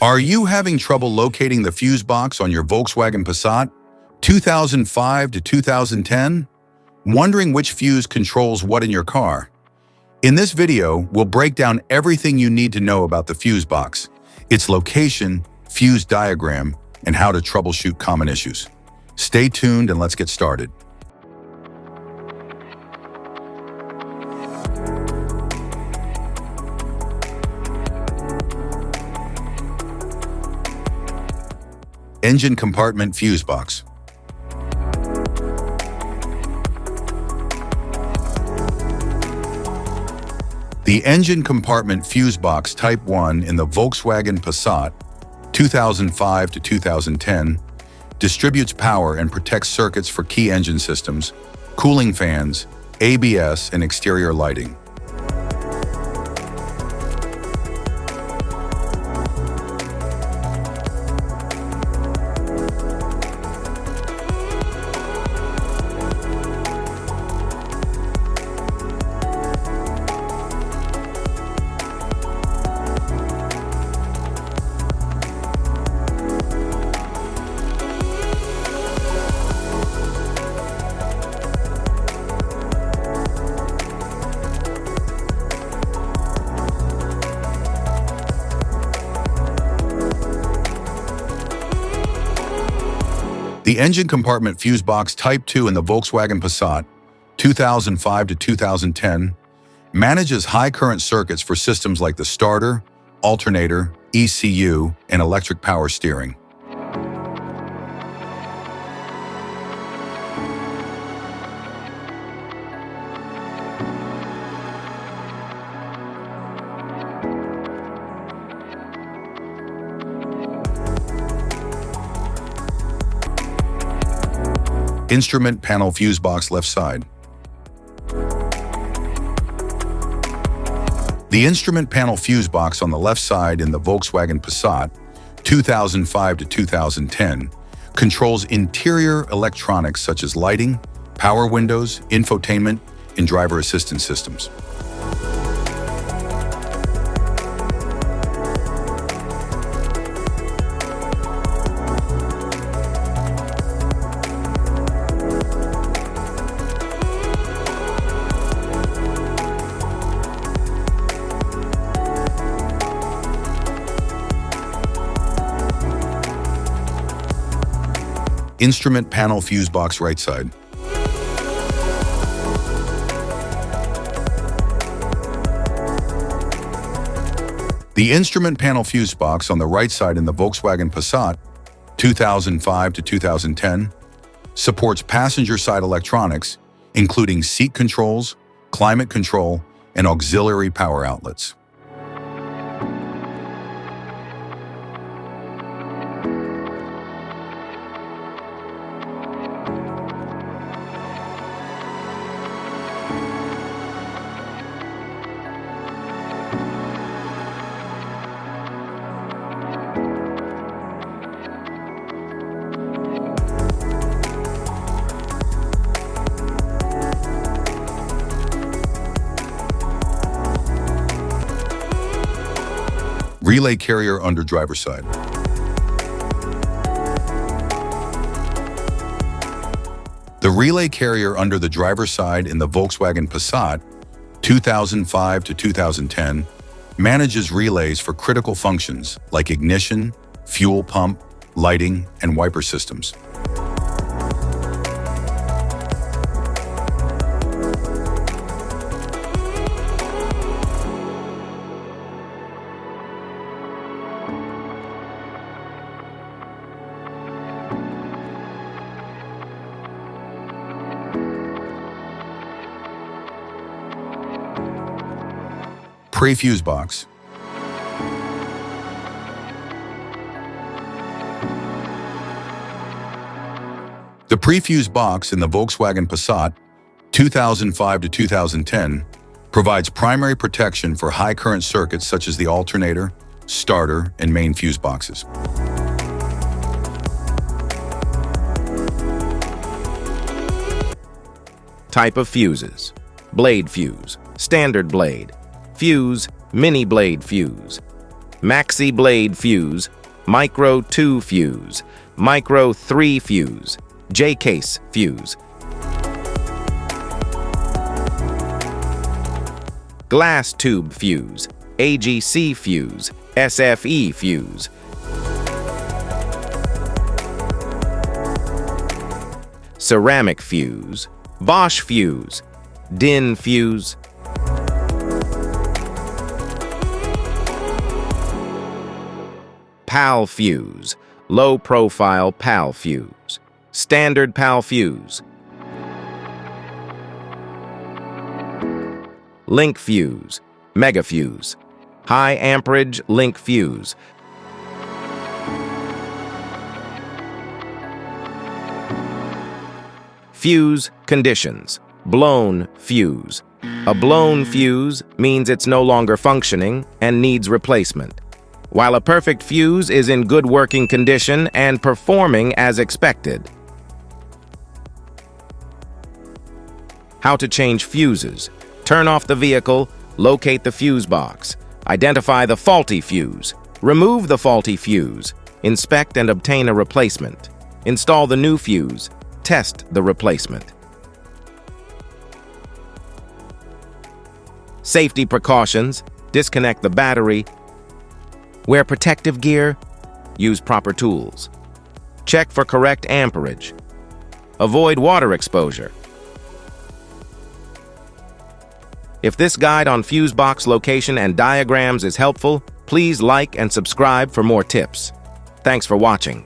Are you having trouble locating the fuse box on your Volkswagen Passat 2005 to 2010? Wondering which fuse controls what in your car? In this video, we'll break down everything you need to know about the fuse box, its location, fuse diagram, and how to troubleshoot common issues. Stay tuned and let's get started. Engine compartment fuse box. The engine compartment fuse box Type 1 in the Volkswagen Passat 2005 to 2010 distributes power and protects circuits for key engine systems, cooling fans, ABS, and exterior lighting. The engine compartment fuse box Type 2 in the Volkswagen Passat 2005 to 2010 manages high current circuits for systems like the starter, alternator, ECU, and electric power steering. Instrument panel fuse box left side. The instrument panel fuse box on the left side in the Volkswagen Passat 2005 to 2010 controls interior electronics such as lighting, power windows, infotainment, and driver assistance systems. Instrument panel fuse box right side. The instrument panel fuse box on the right side in the Volkswagen Passat 2005 to 2010 supports passenger side electronics, including seat controls, climate control, and auxiliary power outlets. Relay carrier under driver side. The relay carrier under the driver's side in the Volkswagen Passat 2005 to 2010 manages relays for critical functions like ignition, fuel pump, lighting, and wiper systems. Pre-fuse box. The pre-fuse box in the Volkswagen Passat 2005 to 2010 provides primary protection for high current circuits such as the alternator, starter, and main fuse boxes. Type of fuses: blade fuse, standard blade, fuse, mini blade fuse, maxi blade fuse, micro 2 fuse, micro 3 fuse, J-case fuse, glass tube fuse, AGC fuse, SFE fuse, ceramic fuse, Bosch fuse, DIN fuse, PAL fuse, low profile PAL fuse, standard PAL fuse, link fuse, mega fuse, high amperage link fuse, fuse conditions. Blown fuse. A blown fuse means it's no longer functioning and needs replacement, while a perfect fuse is in good working condition and performing as expected. How to change fuses. Turn off the vehicle, locate the fuse box, identify the faulty fuse, remove the faulty fuse, inspect and obtain a replacement, install the new fuse, test the replacement. Safety precautions. Disconnect the battery. Wear protective gear. Use proper tools. Check for correct amperage. Avoid water exposure. If this guide on fuse box location and diagrams is helpful, please like and subscribe for more tips. Thanks for watching.